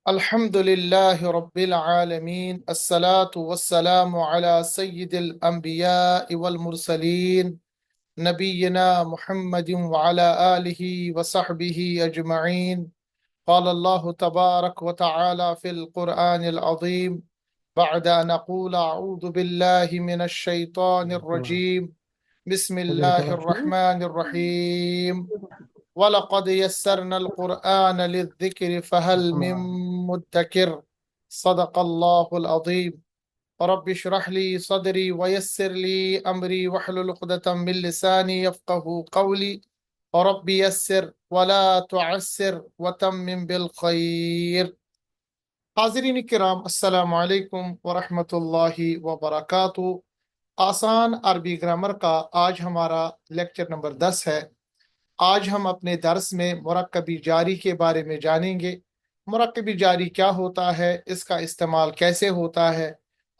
الحمد لله رب العالمين الصلاة والسلام على سيد الأنبياء والمرسلين نبينا محمد وعلى آله وصحبه أجمعين. قال الله تبارك وتعالى في القرآن العظيم بعد أن أقول أعوذ بالله من الشيطان الرجيم بسم الله الرحمن الرحيم ولقد يسرنا القرآن للذكر فهل من مدكر. صدق الله العظيم. رب اشرح لي صدري ويسر لي أمري واحلل عقدة من لساني يفقه قولي رب يسر ولا تعسر وتمم بالخير. حاضرین کرام السلام علیکم ورحمۃ اللہ وبرکاتہ. آسان عربی گرامر کا آج ہمارا لیکچر نمبر 10 ہے. آج ہم اپنے درس میں مرکبی جاری کے بارے میں جانیں گے. مرکبی جاری کیا ہوتا ہے، اس کا استعمال کیسے ہوتا ہے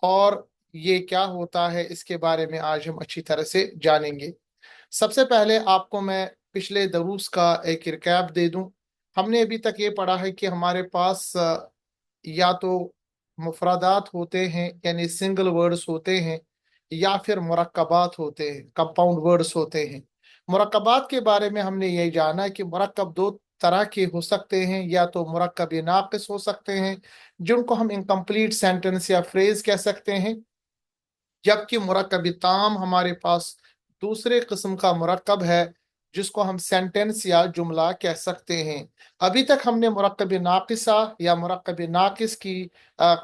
اور یہ کیا ہوتا ہے، اس کے بارے میں آج ہم اچھی طرح سے جانیں گے. سب سے پہلے آپ کو میں پچھلے دروس کا ایک ریکیپ دے دوں. ہم نے ابھی تک یہ پڑھا ہے کہ ہمارے پاس یا تو مفردات ہوتے ہیں یعنی سنگل ورڈز ہوتے ہیں، یا پھر مرکبات ہوتے ہیں، کمپاؤنڈ ورڈز ہوتے ہیں. مرکبات کے بارے میں ہم نے یہ جانا کہ مرکب دو طرح کے ہو سکتے ہیں، یا تو مرکب ناقص ہو سکتے ہیں جن کو ہم انکمپلیٹ سینٹنس یا فریز کہہ سکتے ہیں، جبکہ مرکب تام ہمارے پاس دوسرے قسم کا مرکب ہے جس کو ہم سینٹنس یا جملہ کہہ سکتے ہیں. ابھی تک ہم نے مرکب ناقصہ یا مرکب ناقص کی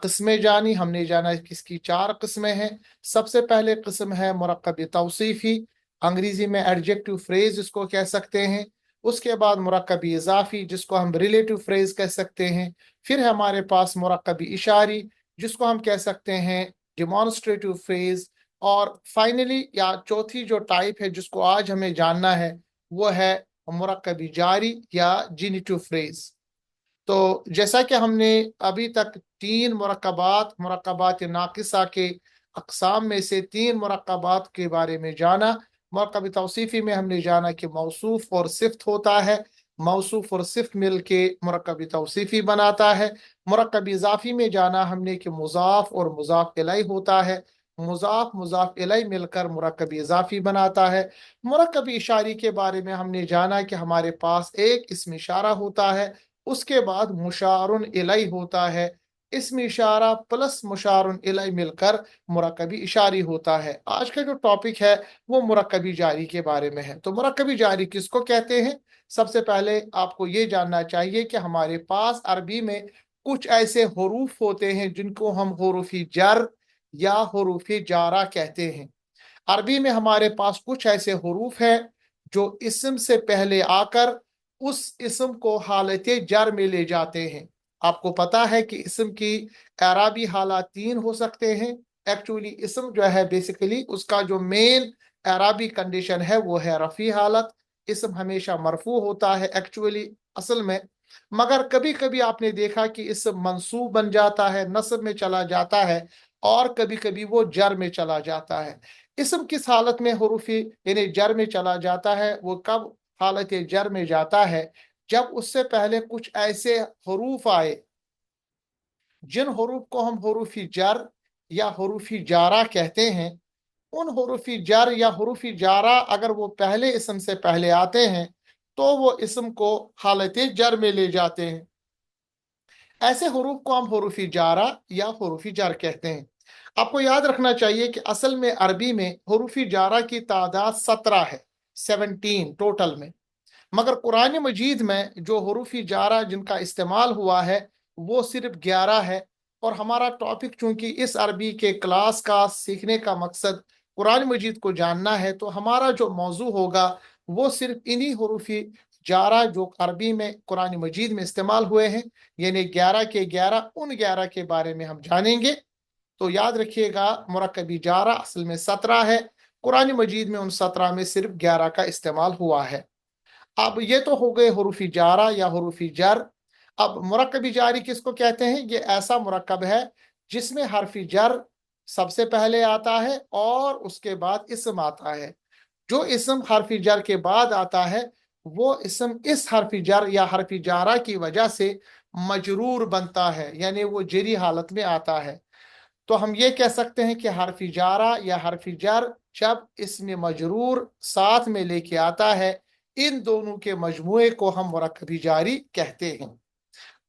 قسمیں جانی. ہم نے جانا کہ اس کی 4 قسمیں ہیں. سب سے پہلے قسم ہے مرکب توصیفی، انگریزی میں ایڈجیکٹو فریز اس کو کہہ سکتے ہیں. اس کے بعد مرکب اضافی جس کو ہم ریلیٹو فریز کہہ سکتے ہیں. پھر ہمارے پاس مرکب اشاری جس کو ہم کہہ سکتے ہیں ڈیمانسٹریٹو فریز. اور فائنلی یا چوتھی جو ٹائپ ہے جس کو آج ہمیں جاننا ہے وہ ہے مرکب جاری یا جینیٹو فریز. تو جیسا کہ ہم نے ابھی تک 3 مرکبات ناقصہ کے اقسام میں سے 3 مرکبات کے بارے میں جانا. مرکب توصیفی میں ہم نے جانا کہ موصوف اور صفت ہوتا ہے، موصوف اور صفت مل کے مرکب توصیفی بناتا ہے. مرکب اضافی میں جانا ہم نے کہ مضاف اور مضاف الیہ ہوتا ہے، مضاف الیہ مل کر مرکب اضافی بناتا ہے. مرکب اشاری کے بارے میں ہم نے جانا کہ ہمارے پاس ایک اسم اشارہ ہوتا ہے، اس کے بعد مشار الیہ ہوتا ہے، اسم اشارہ پلس مشار الیہ مل کر مرکبی اشاری ہوتا ہے. آج کا جو ٹاپک ہے وہ مرکبی جاری کے بارے میں ہے. تو مرکبی جاری کس کو کہتے ہیں؟ سب سے پہلے آپ کو یہ جاننا چاہیے کہ ہمارے پاس عربی میں کچھ ایسے حروف ہوتے ہیں جن کو ہم حروف جر یا حروف جارہ کہتے ہیں. عربی میں ہمارے پاس کچھ ایسے حروف ہیں جو اسم سے پہلے آ کر اس اسم کو حالت جر میں لے جاتے ہیں. آپ کو پتا ہے کہ اسم کی اعرابی حالات 3 ہو سکتے ہیں. ایکچولی اسم جو ہے بیسیکلی اس کا جو مین اعرابی کنڈیشن ہے وہ ہے رفیع حالت. اسم ہمیشہ مرفوع ہوتا ہے ایکچولی اصل میں، مگر کبھی کبھی آپ نے دیکھا کہ اسم منصوب بن جاتا ہے، نصب میں چلا جاتا ہے، اور کبھی کبھی وہ جر میں چلا جاتا ہے. اسم کس حالت میں حروفی یعنی جر میں چلا جاتا ہے؟ وہ کب حالت جر میں جاتا ہے؟ جب اس سے پہلے کچھ ایسے حروف آئے جن حروف کو ہم حروفی جر یا حروفی جارہ کہتے ہیں. ان حروفی جر یا حروفی جارہ اگر وہ پہلے اسم سے پہلے آتے ہیں تو وہ اسم کو حالت جر میں لے جاتے ہیں. ایسے حروف کو ہم حروفی جارہ یا حروفی جر کہتے ہیں. آپ کو یاد رکھنا چاہیے کہ اصل میں عربی میں حروفی جارہ کی تعداد 17 ہے، 17 ٹوٹل میں. مگر قرآن مجید میں جو حروفی جارہ جن کا استعمال ہوا ہے وہ صرف 11 ہے. اور ہمارا ٹاپک چونکہ اس عربی کے کلاس کا سیکھنے کا مقصد قرآن مجید کو جاننا ہے، تو ہمارا جو موضوع ہوگا وہ صرف انہی حروفی جارہ جو عربی میں قرآن مجید میں استعمال ہوئے ہیں، یعنی 11 کے 11 ان 11 کے بارے میں ہم جانیں گے. تو یاد رکھیے گا مرکبی جارہ اصل میں 17 ہے، قرآن مجید میں ان 17 میں صرف 11 کا استعمال ہوا ہے. اب یہ تو ہو گئے حروفی جارہ یا حروفی جر. اب مرکبی جاری کس کو کہتے ہیں؟ یہ ایسا مرکب ہے جس میں حرف جر سب سے پہلے آتا ہے اور اس کے بعد اسم آتا ہے. جو اسم حرف جر کے بعد آتا ہے وہ اسم اس حرف جر یا حرف جارہ کی وجہ سے مجرور بنتا ہے، یعنی وہ جری حالت میں آتا ہے۔ تو ہم یہ کہہ سکتے ہیں کہ حرف جارہ یا حرف جر جب اسم مجرور ساتھ میں لے کے آتا ہے، ان دونوں کے مجموعے کو ہم مرکب جاری کہتے ہیں۔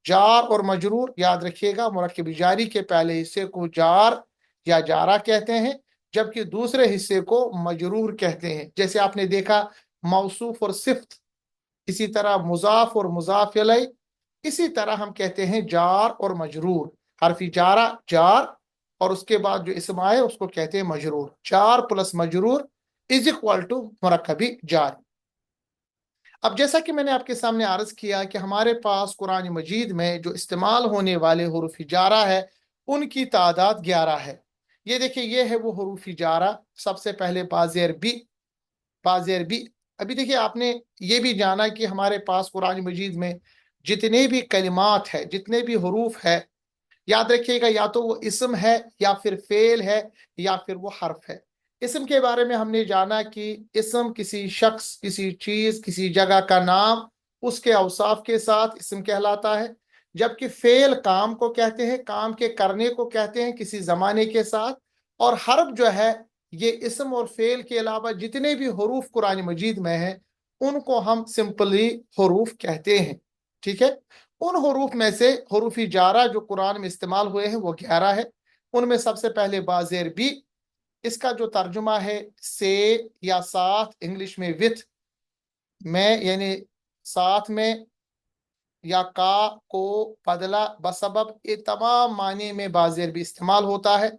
جار اور مجرور یاد رکھیے گا، مرکب جاری کے پہلے حصے کو جار یا جارہ کہتے ہیں، جبکہ دوسرے حصے کو مجرور کہتے ہیں۔ جیسے آپ نے دیکھا موصوف اور صفت، اسی طرح مضاف اور مضاف الیہ، اسی طرح ہم کہتے ہیں جار اور مجرور۔ حرف جارہ جار، اور اس کے بعد جو اسم آئے اس کو کہتے ہیں مجرور۔ جار پلس مجرور از اکوال ٹو مرکبی جاری۔ اب جیسا کہ میں نے آپ کے سامنے عرض کیا کہ ہمارے پاس قرآن مجید میں جو استعمال ہونے والے حروف جارہ ہے ان کی تعداد 11 ہے۔ یہ دیکھیں، یہ ہے وہ حروف جارہ۔ سب سے پہلے بازیر بی، بازیر بی۔ ابھی دیکھیں، آپ نے یہ بھی جانا کہ ہمارے پاس قرآن مجید میں جتنے بھی کلمات ہے، جتنے بھی حروف ہے، یاد رکھیے گا یا تو وہ اسم ہے یا پھر فعل ہے یا پھر وہ حرف ہے۔ اسم کے بارے میں ہم نے جانا کہ اسم کسی شخص، کسی چیز، کسی جگہ کا نام اس کے اوصاف کے ساتھ اسم کہلاتا ہے، جبکہ فعل کام کو کہتے ہیں، کام کے کرنے کو کہتے ہیں کسی زمانے کے ساتھ، اور حرف جو ہے یہ اسم اور فعل کے علاوہ جتنے بھی حروف قرآن مجید میں ہیں ان کو ہم سمپلی حروف کہتے ہیں۔ ٹھیک ہے، ان حروف میں سے حروف جارہ جو قرآن میں استعمال ہوئے ہیں وہ 11 ہے۔ ان میں سب سے پہلے بازیر بی، اس کا جو ترجمہ ہے سے یا ساتھ، انگلش میں وتھ میں، یعنی ساتھ میں، یا کا کو بدلہ بسبب، یہ تمام معنی میں بازیر بھی استعمال ہوتا ہے۔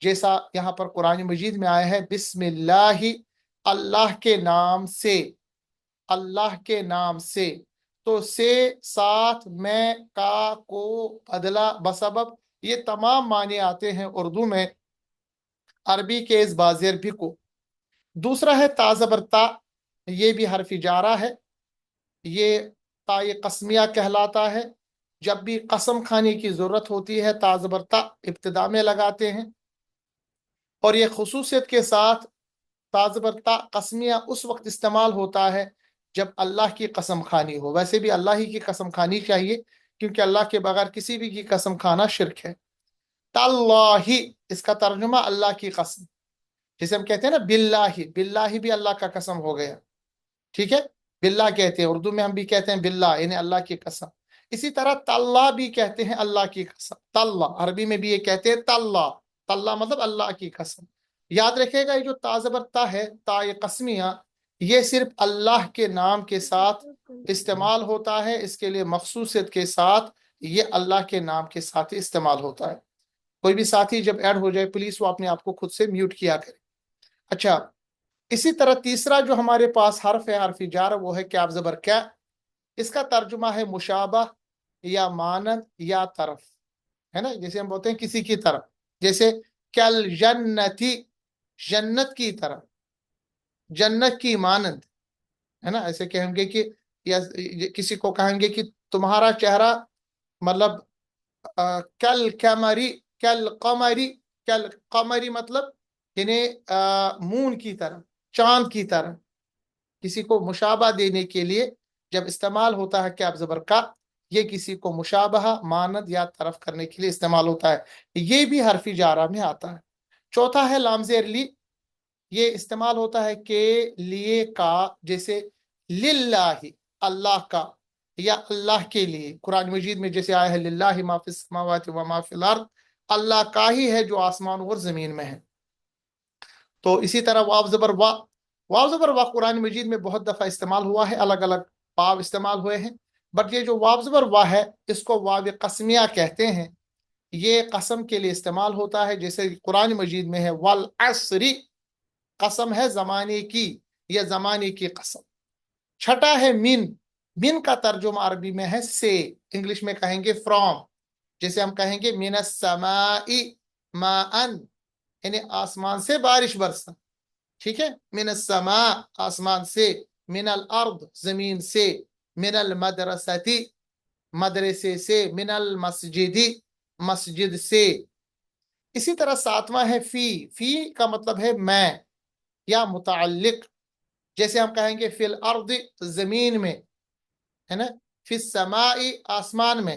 جیسا یہاں پر قرآن مجید میں آیا ہے بسم اللہ، اللہ کے نام سے، اللہ کے نام سے، تو سے، ساتھ میں، کا کو بدلہ بسبب، یہ تمام معنی آتے ہیں اردو میں عربی کے اس بازیر بھی کو۔ دوسرا ہے تا زبر تا، یہ بھی حرف جارہ ہے۔ یہ تا یہ قسمیہ کہلاتا ہے۔ جب بھی قسم کھانے کی ضرورت ہوتی ہے تا زبر تا ابتدا میں لگاتے ہیں، اور یہ خصوصیت کے ساتھ تا زبر تا قسمیہ اس وقت استعمال ہوتا ہے جب اللہ کی قسم کھانی ہو۔ ویسے بھی اللہ ہی کی قسم کھانی چاہیے، کیونکہ اللہ کے بغیر کسی بھی کی قسم کھانا شرک ہے۔ تاللہ، اس کا ترجمہ اللہ کی قسم، جسے ہم کہتے ہیں نا باللہ، باللہ بھی اللہ کا قسم ہو گیا۔ ٹھیک ہے، باللہ کہتے ہیں، اردو میں ہم بھی کہتے ہیں باللہ، یعنی اللہ کی قسم۔ اسی طرح تاللہ بھی کہتے ہیں اللہ کی قسم، تاللہ عربی میں بھی یہ کہتے ہیں تاللہ، تاللہ مطلب اللہ کی قسم۔ یاد رکھے گا یہ جو تا زبر تا ہے، تا یہ قسمیہ، یہ صرف اللہ کے نام کے ساتھ استعمال ہوتا ہے، اس کے لیے مخصوصیت کے ساتھ، یہ اللہ کے نام کے ساتھ ہی استعمال ہوتا ہے۔ کوئی بھی ساتھی جب ایڈ ہو جائے پلیز وہ اپنے آپ کو خود سے میوٹ کیا کرے۔ اچھا، اسی طرح تیسرا جو ہمارے پاس حرف ہے، حرف جار، وہ ہے کاف زبر کیا۔ اس کا ترجمہ ہے مشابہ یا مانند یا طرف، ہے نا، جیسے ہم بولتے ہیں کسی کی طرف، جیسے کل جنتی، جنت کی طرف، جنت کی مانند، ہے نا۔ ایسے کہیں گے کہ، یا کسی کو کہیں گے کہ تمہارا چہرہ، مطلب کل قمری، کل قمری، کل قمری مطلب یعنی مون کی طرح، چاند کی طرح۔ کسی کو مشابہ دینے کے لیے جب استعمال ہوتا ہے کاف زبر کا، یہ کسی کو مشابہ، مانند یا طرف کرنے کے لیے استعمال ہوتا ہے، یہ بھی حرف جارہ میں آتا ہے۔ چوتھا ہے لام زیر لی، یہ استعمال ہوتا ہے کے لیے کا، جیسے للہ، اللہ کا، یا اللہ کے لیے۔ قرآن مجید میں جیسے آیا ہے للہ ما فی السماوات و ما فی الارض، اللہ کا ہی ہے جو آسمان اور زمین میں ہے۔ تو اسی طرح واو زبر وا، واو زبر وا قرآن مجید میں بہت دفعہ استعمال ہوا ہے، الگ الگ واو استعمال ہوئے ہیں، بٹ یہ جو واو زبر وا ہے اس کو واو قسمیہ کہتے ہیں۔ یہ قسم کے لیے استعمال ہوتا ہے، جیسے قرآن مجید میں ہے والعصر، قسم ہے زمانے کی، یہ زمانے کی قسم۔ چھٹا ہے من، من کا ترجمہ عربی میں ہے سے، انگلش میں کہیں گے فرام، جیسے ہم کہیں گے من السماء ماء، یعنی آسمان سے بارش برسا۔ ٹھیک ہے، من السماء آسمان سے، من الارض زمین سے، من المدرستی مدرسے سے، من المسجد مسجد سے۔ اسی طرح ساتواں ہے فی، فی کا مطلب ہے میں یا متعلق، جیسے ہم کہیں گے فی الارض زمین میں، ہے نا، فی السماء آسمان میں،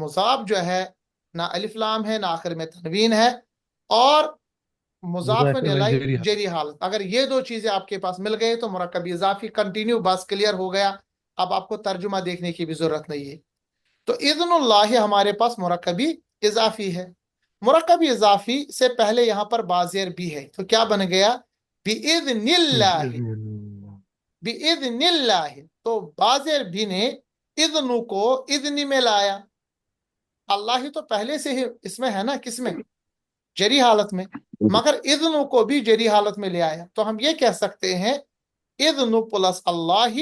مضاف جو ہے نہ الف لام ہے نہ آخر میں تنوین ہے، اور مضاف مضاف الیہ الیہ جری حالت. جری حالت. اگر یہ دو چیزیں آپ کے پاس مل گئی تو مرکب اضافی کنٹینیو، بس کلیئر ہو گیا. اب آپ کو ترجمہ دیکھنے کی بھی ضرورت نہیں ہے. تو اذن اللہ ہمارے پاس مرکبی اضافی ہے. مرکبی اضافی سے پہلے یہاں پر بازیر بھی ہے، تو کیا بن گیا؟ بِإِذْنِ اللہ. بِإِذْنِ اللہ. تو بازیر بھی نے اذن کو اذن میں لایا. اللہ ہی تو پہلے سے ہی اس میں ہے نا، کس میں؟ جری حالت میں. مگر اذن کو بھی جری حالت میں لے آیا. تو ہم یہ کہہ سکتے ہیں اذن پلس اللہ،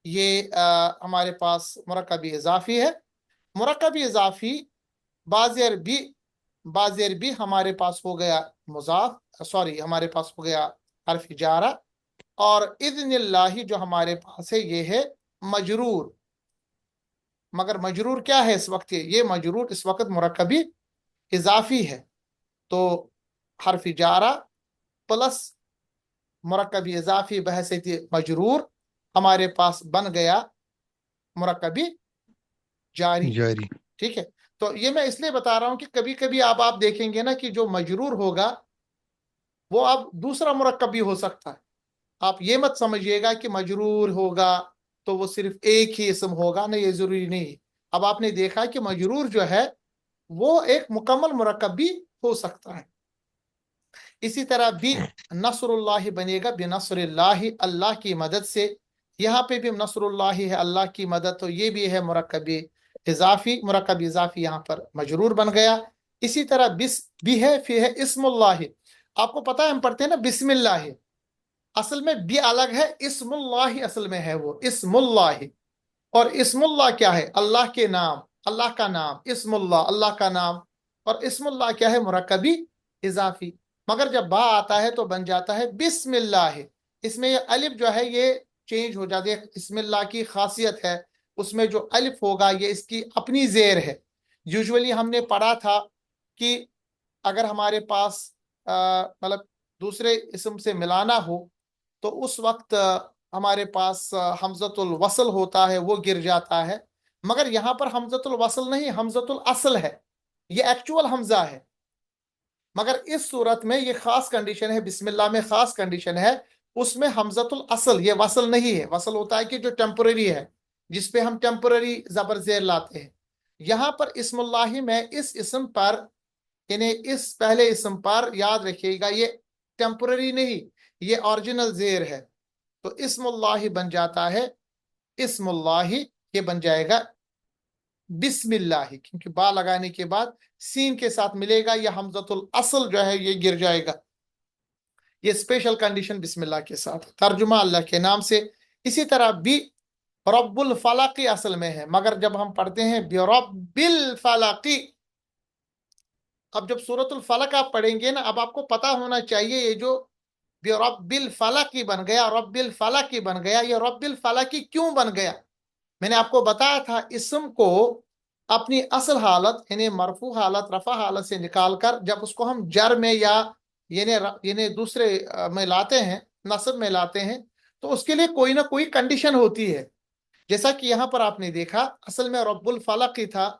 یہ ہمارے پاس مرکبی اضافی ہے. مرکبی اضافی بازیر بھی ہمارے پاس ہو گیا مضاف، سوری ہمارے پاس ہو گیا حرف جارہ. اور اذن اللہ جو ہمارے پاس ہے یہ ہے مجرور. مگر مجرور کیا ہے اس وقت؟ یہ مجرور اس وقت مرکبی اضافی ہے. تو حرف جارہ پلس مرکبی اضافی بحیثیت مجرور ہمارے پاس بن گیا مرکبی جاری. جاری. ٹھیک ہے. تو یہ میں اس لیے بتا رہا ہوں کہ کبھی کبھی آپ دیکھیں گے نا کہ جو مجرور ہوگا وہ اب دوسرا مرکب بھی ہو سکتا ہے. آپ یہ مت سمجھیے گا کہ مجرور ہوگا تو وہ صرف ایک ہی اسم ہوگا، نہیں، یہ ضروری نہیں. اب آپ نے دیکھا کہ مجرور جو ہے وہ ایک مکمل مرکب بھی ہو سکتا ہے. اسی طرح بھی نصر اللہ بنے گا بنصر اللہ، اللہ کی مدد سے. یہاں پہ بھی نصر اللہ ہے، اللہ کی مدد، تو یہ بھی ہے مرکب اضافی. مرکب اضافی یہاں پر مجرور بن گیا. اسی طرح بس بھی ہے، پھر ہے اسم اللہ. آپ کو پتا ہے ہم پڑھتے ہیں نا بسم اللہ، اصل میں بھی الگ ہے، اسم اللہ اصل میں ہے وہ اسم اللہ. اور اسم اللہ کیا ہے؟ اللہ کے نام، اللہ کا نام. اسم اللہ اللہ کا نام. اور اسم اللہ کیا ہے؟ مرکبی اضافی. مگر جب با آتا ہے تو بن جاتا ہے بسم اللہ. اس میں یہ الف جو ہے یہ چینج ہو جاتی ہے. اسم اللہ کی خاصیت ہے اس میں جو الف ہوگا یہ اس کی اپنی زیر ہے. یوزولی ہم نے پڑھا تھا کہ اگر ہمارے پاس مطلب دوسرے اسم سے ملانا ہو تو اس وقت ہمارے پاس حمزۃ الوصل ہوتا ہے، وہ گر جاتا ہے. مگر یہاں پر حمزۃ الوصل نہیں، حمزۃ الاصل ہے، یہ ایکچول حمزہ ہے. مگر اس صورت میں یہ خاص کنڈیشن ہے، بسم اللہ میں خاص کنڈیشن ہے، اس میں حمزۃ الاصل، یہ وصل نہیں ہے. وصل ہوتا ہے کہ جو ٹیمپرری ہے، جس پہ ہم ٹیمپرری زبر زیر لاتے ہیں. یہاں پر اسم اللہ میں اس اسم پر، یعنی اس پہلے اسم پر یاد رکھیے گا یہ ٹیمپرری نہیں، یہ اوریجنل زیر ہے. تو اسم اللہ بن جاتا ہے، اسم اللہ یہ بن جائے گا بسم اللہ، کیونکہ با لگانے کے بعد سین کے ساتھ ملے گا. یہ حمزۃ الاصل جو ہے یہ گر جائے گا. یہ اسپیشل کنڈیشن بسم اللہ کے ساتھ. ترجمہ اللہ کے نام سے. اسی طرح بھی رب الفلق اصل میں ہے، مگر جب ہم پڑھتے ہیں برب الفلق، اب جب سورۃ الفلق آپ پڑھیں گے نا، اب آپ کو پتا ہونا چاہیے یہ جو رب الفلق بن گیا، رب الفلق بن گیا، یہ رب الفلق کیوں بن گیا؟ میں نے آپ کو بتایا تھا اسم کو اپنی اصل حالت یعنی مرفوع حالت، رفع حالت سے نکال کر جب اس کو ہم جر میں یا یعنی دوسرے میں لاتے ہیں، نصب میں لاتے ہیں، تو اس کے لیے کوئی نہ کوئی کنڈیشن ہوتی ہے. جیسا کہ یہاں پر آپ نے دیکھا اصل میں رب الفلق تھا،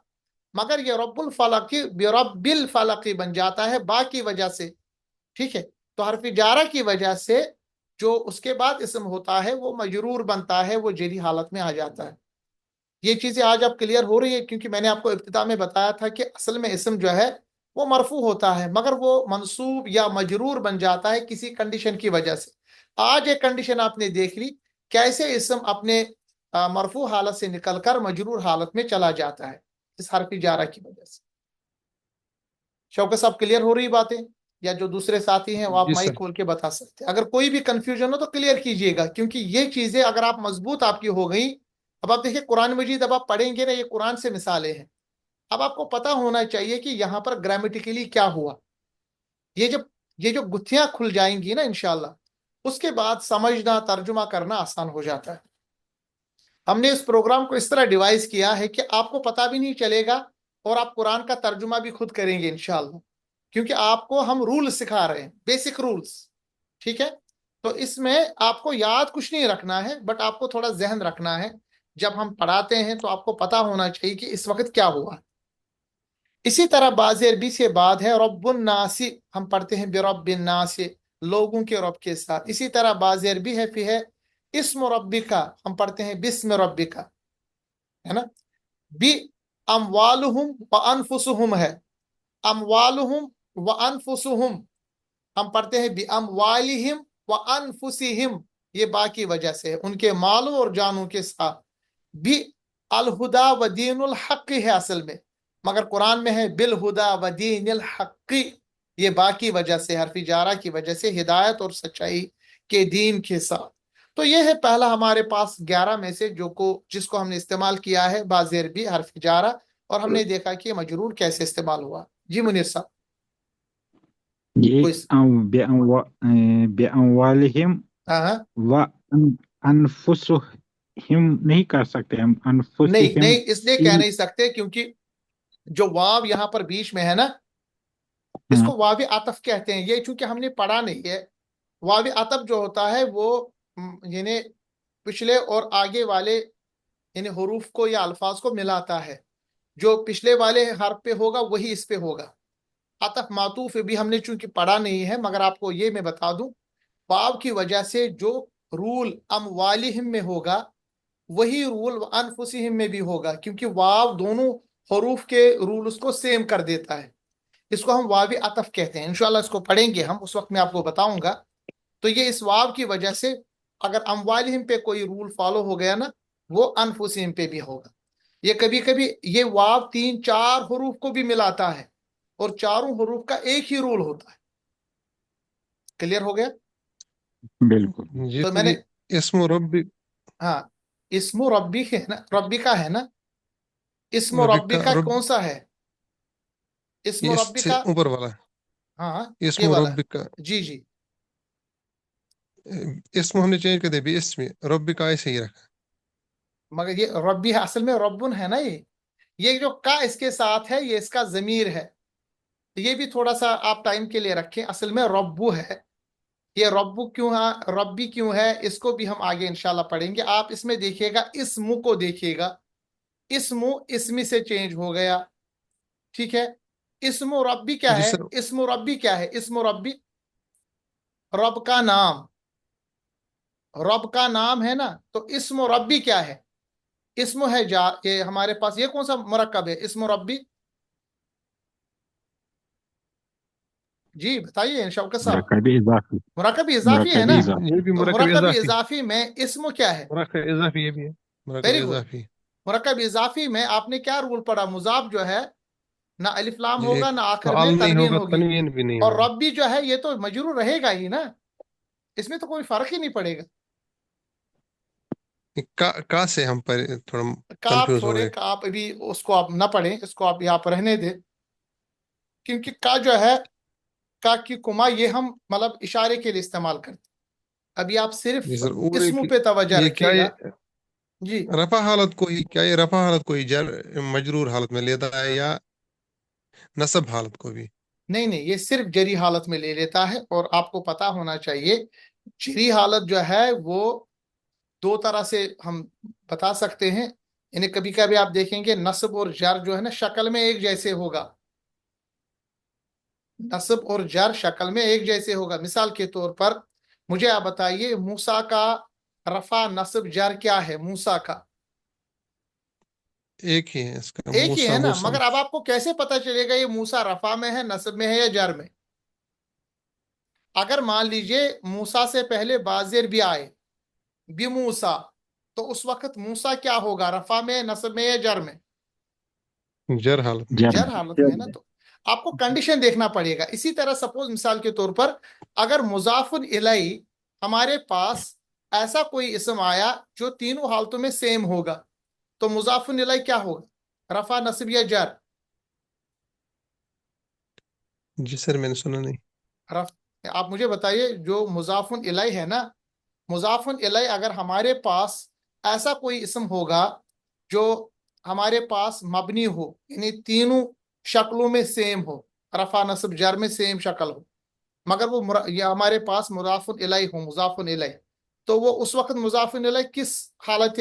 مگر یہ رب الفلق برب الفلق بن جاتا ہے با کی وجہ سے. ٹھیک ہے. تو حرف جارہ کی وجہ سے جو اس کے بعد اسم ہوتا ہے وہ مجرور بنتا ہے، وہ جری حالت میں آ جاتا ہے. یہ چیزیں آج اب کلیئر ہو رہی ہے، کیونکہ میں نے آپ کو ابتدا میں بتایا تھا کہ اصل میں اسم جو ہے وہ مرفوع ہوتا ہے، مگر وہ منصوب یا مجرور بن جاتا ہے کسی کنڈیشن کی وجہ سے. آج ایک کنڈیشن آپ نے دیکھ لی، کیسے اسم اپنے مرفوع حالت سے نکل کر مجرور حالت میں چلا جاتا ہے اس حرف جارہ کی وجہ سے. شوکت صاحب کلیئر ہو رہی باتیں؟ یا جو دوسرے ساتھی ہیں وہ آپ جی مائک سر. کھول کے بتا سکتے ہیں. اگر کوئی بھی کنفیوژن ہو تو کلیئر کیجئے گا، کیونکہ یہ چیزیں اگر آپ مضبوط آپ کی ہو گئی. اب آپ دیکھیں قرآن مجید اب آپ پڑھیں گے نا، یہ قرآن سے مثالیں ہیں. اب آپ کو پتا ہونا چاہیے کہ یہاں پر گرامیٹیکلی کیا ہوا. یہ جو گتھیاں کھل جائیں گی نا انشاءاللہ، اس کے بعد سمجھنا ترجمہ کرنا آسان ہو جاتا ہے. ہم نے اس پروگرام کو اس طرح ڈیوائز کیا ہے کہ آپ کو پتا بھی نہیں چلے گا اور آپ قرآن کا ترجمہ بھی خود کریں گے انشاءاللہ، کیونکہ آپ کو ہم رولز سکھا رہے ہیں، بیسک رولز. ٹھیک ہے. تو اس میں آپ کو یاد کچھ نہیں رکھنا ہے، بٹ آپ کو تھوڑا ذہن رکھنا ہے. جب ہم پڑھاتے ہیں تو آپ کو پتا ہونا چاہیے کہ اس وقت کیا ہوا. اسی طرح باز عربی سے بعد ہے رب الناس، ہم پڑھتے ہیں برب الناس، لوگوں کے رب کے ساتھ. اسی طرح باز عربی ہے پھر ہے اسم ربکا، ہم پڑھتے ہیں بسم ربکا، ہے نا. بی اموالہم و انفسہم ہے، اموالہم و انفسہم، ہم پڑھتے ہیں بی اموالہم و انفسہم، یہ باقی وجہ سے ہے، ان کے مالوں اور جانوں کے ساتھ. بھی الہدا و دین الحق ہے اصل میں، مگر قرآن میں ہے بالہدا و دین الحق، یہ باقی وجہ سے، حرف جارہ کی وجہ سے، ہدایت اور سچائی کے دین کے ساتھ. تو یہ ہے پہلا ہمارے پاس 11 میں سے جس کو ہم نے استعمال کیا ہے باز عربی حرف جارہ، اور ہم نے دیکھا کہ مجرور کیسے استعمال ہوا. جی منیر صاحب. یہ کوئی بِأَمْوَالِهِمْ ہاں وَأَنفُسِهِمْ نہیں کر سکتے ہم، نہیں انفسہم اس لیے کہہ نہیں سکتے کیونکہ جو واو یہاں پر بیچ میں ہے نا، اس کو واو عطف کہتے ہیں. یہ چونکہ ہم نے پڑھا نہیں ہے، واو عطف جو ہوتا ہے وہ یعنی پچھلے اور آگے والے یعنی حروف کو یا الفاظ کو ملاتا ہے. جو پچھلے والے حرف پہ ہوگا وہی اس پہ ہوگا. عطف معطوف بھی ہم نے چونکہ پڑھا نہیں ہے، مگر آپ کو یہ میں بتا دوں، واو کی وجہ سے جو رول اموالہم میں ہوگا وہی رول انفسہم میں بھی ہوگا، کیونکہ واو دونوں حروف کے رولز کو سیم کر دیتا ہے. اس کو ہم واو عطف کہتے ہیں. انشاءاللہ اس کو پڑھیں گے ہم، اس وقت میں آپ کو بتاؤں گا. تو یہ اس واو کی وجہ سے اگر اموالہم پہ کوئی رول فالو ہو گیا نا، وہ انفسہم پہ بھی ہوگا. یہ کبھی کبھی یہ واو 3-4 حروف کو بھی ملاتا ہے، اور چاروں حروف کا ایک ہی رول ہوتا ہے. کلیئر ہو گیا؟ بالکل. جی تو تو میں نے یہ اسم ربی ہاں اسم ربی ہے نا، ربی کا ہے نا، اسم ربی ربی کا کا رب، کون سا ہے؟ اسم یہ اس ربی سے کا اوپر والا ہاں اسم یہ والا. ربی کا، جی جی اسم ہم نے چینج کر دیا بھی اسم ربی کا ایسے ہی رکھا. مگر یہ ربی ہے، اصل میں ربن ہے نا. یہ جو کا اس کے ساتھ ہے یہ اس کا ضمیر ہے. یہ بھی تھوڑا سا آپ ٹائم کے لیے رکھیں، اصل میں ربو ہے. یہ ربو کیوں ہے، ربی کیوں ہے، اس کو بھی ہم آگے انشاءاللہ پڑھیں گے. آپ اس میں دیکھیے گا، اسم کو دیکھیے گا، اسم اسمی سے چینج ہو گیا. ٹھیک ہے. اسم ربی کیا جی ہے؟ سر، اسم ربی کیا ہے؟ اسم ربی رب کا نام، رب کا نام ہے نا. تو اسم ربی کیا ہے؟ اسم ہے یہ ہمارے پاس یہ کون سا مرکب ہے اسم ربی؟ جی بتائیے شوکت صاحب. مرکب اضافی، مرکب اضافی ہے مرکب نا. اضافی. یہ بھی تو مرکب مرکب اضافی، اضافی میں اسم کیا ہے؟ مرکب اضافی یہ بھی ہے مرکب ویری گڈ. اضافی. مرکب اضافی میں آپ نے کیا رول پڑھا؟ مضاف جو ہے نہ الف لام یہ ہوگا نہ آخر میں فعال نہیں تنوین ہوگا، ہوگی، تنوین بھی نہیں اور ہوگا. ربی جو ہے یہ تو مجرور رہے گا ہی نا، اس میں تو کوئی فرق ہی نہیں پڑے گا. کا سے ہم پر تھوڑا کا آپ کنفیوز ہو چھوڑے، گئے. کا آپ ابھی اس کو آپ نہ پڑھیں، اس کو آپ یہاں پر رہنے دیں، کیونکہ کا جو ہے کا کی کما یہ ہم مطلب اشارے کے لیے استعمال کرتے ہیں. ابھی آپ صرف جی سر، اور اسموں پہ توجہ یہ کیا رکھیے گا. جی رفع حالت کو ہی، کیا یہ رفع حالت کو ہی مجرور حالت میں لیتا ہے یا نصب حالت کو بھی؟ نہیں یہ صرف جری حالت میں لے لیتا ہے. اور آپ کو پتا ہونا چاہیے جری حالت جو ہے وہ 2 طرح سے ہم بتا سکتے ہیں. یعنی کبھی کبھی آپ دیکھیں گے نصب اور جر جو ہے نا شکل میں ایک جیسے ہوگا، نصب اور جر شکل میں ایک جیسے ہوگا. مثال کے طور پر مجھے آپ بتائیے موسیٰ کا رفع نصب جر کیا ہے؟ موسیٰ کا ایک ہی ہے اس کا، ایک ہی موسیٰ ہے نا. موسیٰ. مگر اب آپ کو کیسے پتا چلے گا یہ موسیٰ رفع میں ہے، نصب میں ہے یا جر میں؟ اگر مان لیجئے موسیٰ سے پہلے بازر بھی آئے بھی موسیٰ، تو اس وقت موسیٰ کیا ہوگا؟ رفع میں، نصب میں یا جر میں؟ جر حالت میں. جر حالت میں ہے نا. تو آپ کو کنڈیشن دیکھنا پڑے گا. اسی طرح سپوز مثال کے طور پر اگر مضاف الیہ ہمارے پاس ایسا کوئی اسم آیا جو تینوں حالتوں میں سیم ہوگا، تو مضاف الیہ کیا ہوگا؟ رفع، نصب یا جر؟ جی سر، میں نے سنا نہیں. آپ مجھے بتائیے جو مضاف الیہ ہے نا، مضاف الیہ اگر ہمارے پاس ایسا کوئی اسم ہوگا جو ہمارے پاس مبنی ہو، یعنی تینوں شکلوں میں سیم ہو، رفع نصب جر میں سیم شکل ہو، مگر وہ یہ ہمارے پاس مضاف الیہ ہو، مضاف الیہ، تو وہ اس وقت مضاف الیہ کس حالت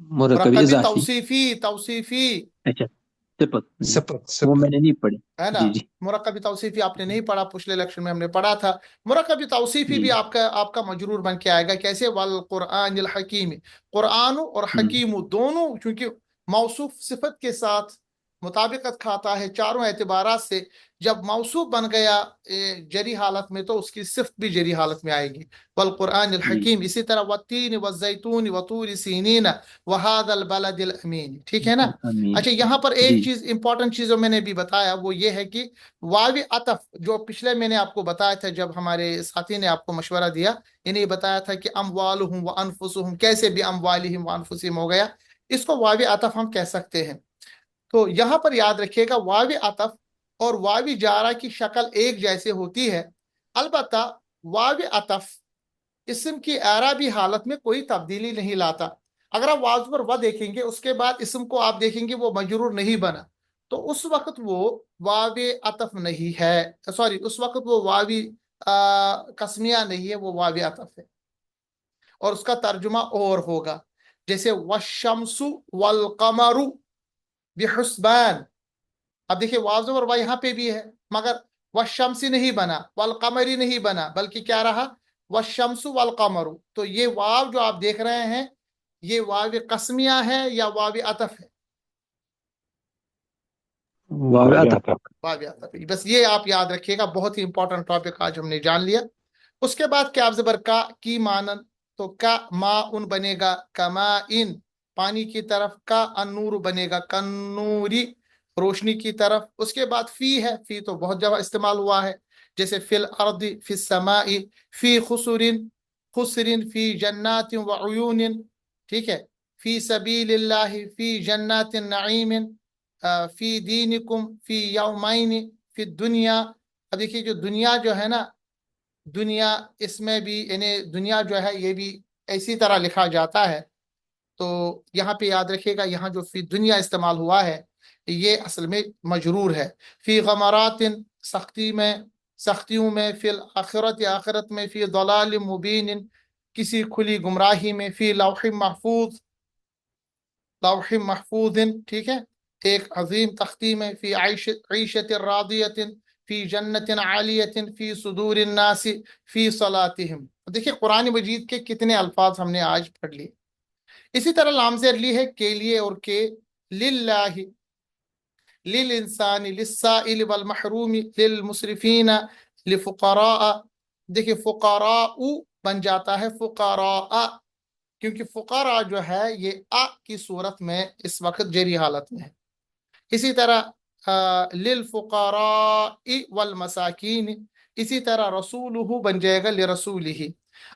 مرکب مرکب اضافی، توصیفی اچھا صفت جی، صفت وہ صفت میں نے نہیں پڑھی. ہے نا. جی جی مرکب توصیفی آپ نے نہیں پڑھا، پچھلے لیکچر میں ہم نے پڑھا تھا. مرکب توصیفی جی. بھی آپ کا مجرور بن کے آئے گا. کیسے؟ والقرآن الحکیم، قرآن اور حکیم دونوں چونکہ موصوف صفت کے ساتھ مطابقت کھاتا ہے چاروں اعتبارات سے. جب موصوف بن گیا جری حالت میں تو اس کی صفت بھی جری حالت میں آئے گی. والقرآن الحکیم. اسی طرح والتین والزیتون وطور سینین وہذا البلد الامین. ٹھیک ہے نا. امین. اچھا یہاں پر ایک جی چیز امپورٹنٹ چیز جو میں نے بھی بتایا وہ یہ ہے کہ واو عطف جو پچھلے میں نے آپ کو بتایا تھا، جب ہمارے ساتھی نے آپ کو مشورہ دیا، انہیں بتایا تھا کہ اموالہم وانفسہم کیسے بھی اموالہم وانفسہم ہو گیا، اس کو واو عطف ہم کہہ سکتے ہیں. تو یہاں پر یاد رکھیے گا واو عطف اور واو جارہ کی شکل ایک جیسے ہوتی ہے. البتہ واو عطف اسم کی اعرابی حالت میں کوئی تبدیلی نہیں لاتا. اگر آپ واو پر و دیکھیں گے اس کے بعد اسم کو آپ دیکھیں گے وہ مجرور نہیں بنا، تو اس وقت وہ واو عطف نہیں ہے. سوری، اس وقت وہ واو قسمیہ نہیں ہے، وہ واو عطف ہے اور اس کا ترجمہ اور ہوگا. جیسے والشمس والقمر بحسبان. اب دیکھیں واو اور وا یہاں پہ بھی ہے مگر والشمسی نہیں بنا، والقمری نہیں بنا، بلکہ کیا رہا؟ والشمس والقمر. تو یہ واو جو آپ دیکھ رہے ہیں یہ واو قسمیہ ہے یا واو عطف ہے؟ واو عطف. واو عطف. بس یہ آپ یاد رکھیے گا، بہت ہی امپورٹنٹ ٹاپک آج ہم نے جان لیا. اس کے بعد کیا زبر کا کی مانن، تو کا ما ان بنے گا کما ان پانی کی طرف، کا النور بنے گا کنوری روشنی کی طرف. اس کے بعد فی ہے، فی تو بہت جگہ استعمال ہوا ہے، جیسے فی الارض، فی السماء، فی خسرن فی جنات وعیون. ٹھیک ہے. فی سبیل اللہ، فی جنات نعیم، فی دینکم، فی یومین، فی دنیا. اب دیکھیے جو دنیا جو ہے نا، دنیا اس میں بھی یعنی دنیا جو ہے یہ بھی ایسی طرح لکھا جاتا ہے. تو یہاں پہ یاد رکھیے گا یہاں جو فی دنیا استعمال ہوا ہے یہ اصل میں مجرور ہے. فی غمرات سختیوں میں، فی الآخرت آخرت میں، فی ضلال مبین کسی کھلی گمراہی میں، فی لوح محفوظ. ٹھیک ہے. ایک عظیم تختی میں، فی عیشت راضیت، فی جنت عالیت، فی صدور الناس فی صلاتہم. دیکھیں قرآن مجید کے کتنے الفاظ ہم نے آج پڑھ لیے. اسی طرح لام زیر لی ہے کے لیے اور کے للہ، للانسان، للسائل والمحروم، للمسرفین، لفقراء. دیکھیں فقراء بن جاتا ہے فقراء، کیونکہ فقراء جو ہے یہ کی صورت میں اس وقت جری حالت میں ہے. اسی طرح للفقراء والمساکین. اسی طرح رسولہ بن جائے گا لرسولہ.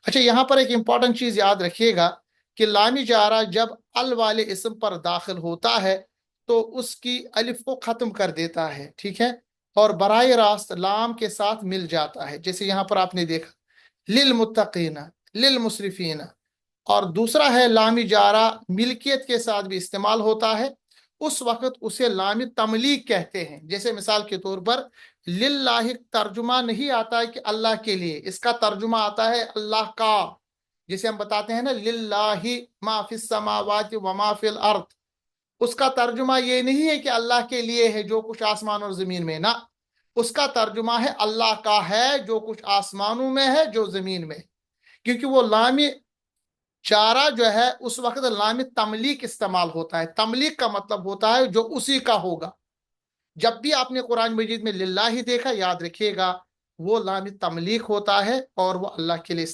اچھا یہاں پر ایک امپورٹنٹ چیز یاد رکھیے گا کہ لامی جارہ جب ال والے اسم پر داخل ہوتا ہے تو اس کی الف کو ختم کر دیتا ہے. ٹھیک ہے. اور براہ راست لام کے ساتھ مل جاتا ہے، جیسے یہاں پر آپ نے دیکھا للمتقین، للمسرفین. اور دوسرا ہے لامی جارہ ملکیت کے ساتھ بھی استعمال ہوتا ہے، اس وقت اسے لام تملیک کہتے ہیں. جیسے مثال کے طور پر للہ ترجمہ نہیں آتا ہے کہ اللہ کے لیے، اس کا ترجمہ آتا ہے اللہ کا. جسے ہم بتاتے ہیں نا للہ ما فی السماوات وما فی الارض، اس کا ترجمہ یہ نہیں ہے کہ اللہ کے لیے ہے جو کچھ آسمان اور زمین میں، نہ، اس کا ترجمہ ہے اللہ کا ہے جو کچھ آسمانوں میں ہے جو زمین میں. کیونکہ وہ لام جارہ جو ہے اس وقت لام تملیک استعمال ہوتا ہے. تملیک کا مطلب ہوتا ہے جو اسی کا ہوگا. جب بھی آپ نے قرآن مجید میں للہ دیکھا یاد رکھیے گا وہ لام تملیک ہوتا ہے اور وہ اللہ کے لیے